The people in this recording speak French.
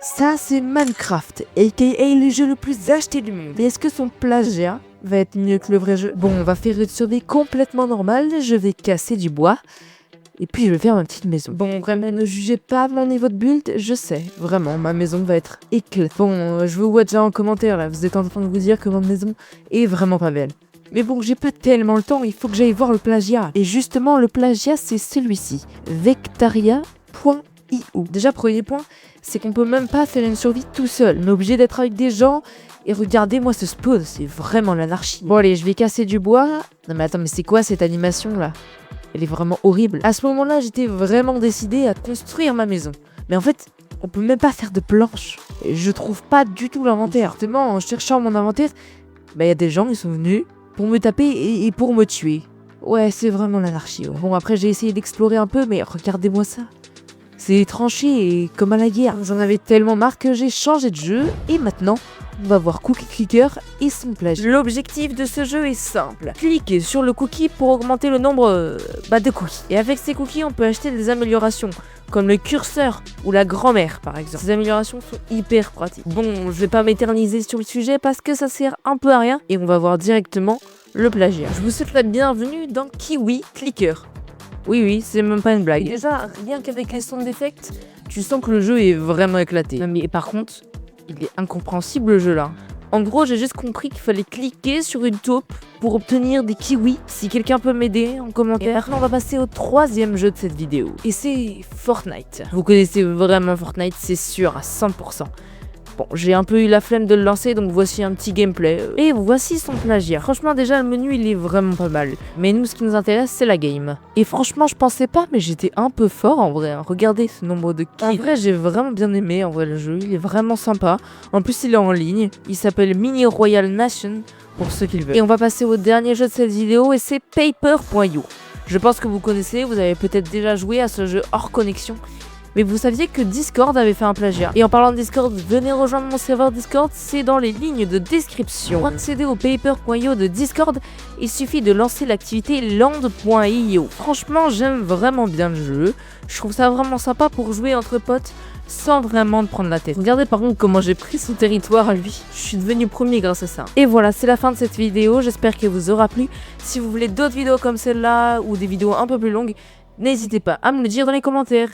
Ça, c'est Minecraft, aka le jeu le plus acheté du monde. Et est-ce que son plagiat va être mieux que le vrai jeu? Bon, on va faire une survie complètement normale, je vais casser du bois. Et puis je vais faire ma petite maison. Bon, vraiment, ne jugez pas mon niveau de build, je sais. Vraiment, ma maison va être éclatée. Bon, je vous vois déjà en commentaire, là, vous êtes en train de vous dire que ma maison est vraiment pas belle. Mais bon, j'ai pas tellement le temps, il faut que j'aille voir le plagiat. Et justement, le plagiat, c'est celui-ci. Vectaria.io. Déjà, premier point, c'est qu'on peut même pas faire une survie tout seul. On est obligé d'être avec des gens. Et regardez-moi ce spawn, c'est vraiment l'anarchie. Bon allez, je vais casser du bois. Non mais attends, mais c'est quoi cette animation là? Elle est vraiment horrible. À ce moment-là, j'étais vraiment décidée à construire ma maison. Mais en fait, on peut même pas faire de planches. Et je trouve pas du tout l'inventaire. Justement, en cherchant mon inventaire, bah y a des gens qui sont venus pour me taper et pour me tuer. Ouais, c'est vraiment l'anarchie. Ouais. Bon, après j'ai essayé d'explorer un peu, mais regardez-moi ça. C'est tranché et comme à la guerre. J'en avais tellement marre que j'ai changé de jeu. Et maintenant, on va voir Cookie Clicker et son plagiat. L'objectif de ce jeu est simple. Cliquez sur le cookie pour augmenter le nombre de cookies. Et avec ces cookies, on peut acheter des améliorations, comme le curseur ou la grand-mère par exemple. Ces améliorations sont hyper pratiques. Bon, je vais pas m'éterniser sur le sujet parce que ça sert un peu à rien. Et on va voir directement le plagiat. Je vous souhaite la bienvenue dans Kiwi Clicker. Oui, c'est même pas une blague. Déjà, rien qu'avec les sound effects, tu sens que le jeu est vraiment éclaté. Non mais par contre, il est incompréhensible le jeu là. En gros, j'ai juste compris qu'il fallait cliquer sur une taupe pour obtenir des kiwis. Si quelqu'un peut m'aider en commentaire. Maintenant, on va passer au troisième jeu de cette vidéo. Et c'est Fortnite. Vous connaissez vraiment Fortnite, c'est sûr, à 100%. Bon, j'ai un peu eu la flemme de le lancer, donc voici un petit gameplay. Et voici son plagiat. Franchement, déjà, le menu, il est vraiment pas mal. Mais nous, ce qui nous intéresse, c'est la game. Et franchement, je pensais pas, mais j'étais un peu fort, en vrai. Regardez ce nombre de kills. En vrai, j'ai vraiment bien aimé, en vrai, le jeu. Il est vraiment sympa. En plus, il est en ligne. Il s'appelle Mini Royal Nation, pour ceux qui le veulent. Et on va passer au dernier jeu de cette vidéo, et c'est Paper.io. Je pense que vous connaissez, vous avez peut-être déjà joué à ce jeu hors connexion. Mais vous saviez que Discord avait fait un plagiat. Et en parlant de Discord, venez rejoindre mon serveur Discord, c'est dans les lignes de description. Pour accéder au Paper.io de Discord, il suffit de lancer l'activité land.io. Franchement, j'aime vraiment bien le jeu. Je trouve ça vraiment sympa pour jouer entre potes sans vraiment prendre la tête. Regardez par contre comment j'ai pris son territoire à lui. Je suis devenu premier grâce à ça. Et voilà, c'est la fin de cette vidéo. J'espère qu'elle vous aura plu. Si vous voulez d'autres vidéos comme celle-là ou des vidéos un peu plus longues, n'hésitez pas à me le dire dans les commentaires.